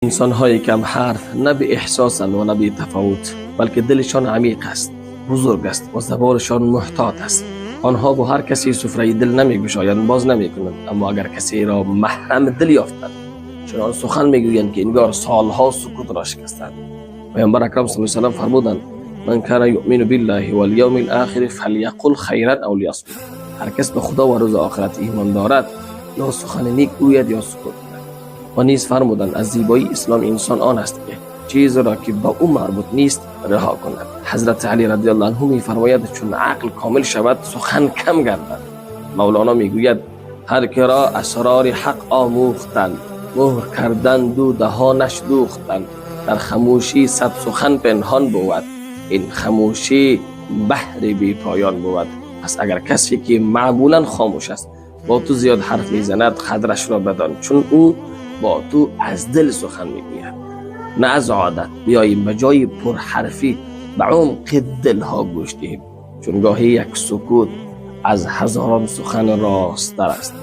انسان های کم حرف نه به احساسند و نه به تفاوت، بلکه دلشان عمیق است، بزرگ است و زبانشان محتاط است. آنها با هر کسی سفره دل نمیگشایند، باز نمیکنند، اما اگر کسی را محرم دل یافتند چنان سخن میگویند که انگار سالها سکوت را شکستند. پیامبر اکرم صلی الله علیه و سلم فرمودند: من کان یؤمن بالله والیوم الاخر فلیقل خیرا او لیصمت. هر کس به خدا و روز آخرت ایمان دارد یا سخن نیک گوید یا سکوت کند. و نیز فرمودند از زیبایی اسلام انسان آن است که چیز را که با او مربوط نیست رها کند. حضرت علی رضی الله عنه می‌فرماید چون عقل کامل شود سخن کم گردد. مولانا میگوید هر که را اسرار حق آموختند، مهر کردند و دهانش دوختند، در خاموشی صد سخن پنهان بود، این خاموشی بحر بی پایان بود. پس اگر کسی که معمولا خاموش است با تو زیاد حرف میزند، قدرش را بدان، چون او با تو از دل سخن میگوید، نه از عادت. بیاییم به جای پرحرفی به عمق دلها گوش دهیم، چون گاهی یک سکوت از هزاران سخن راست‌تر است.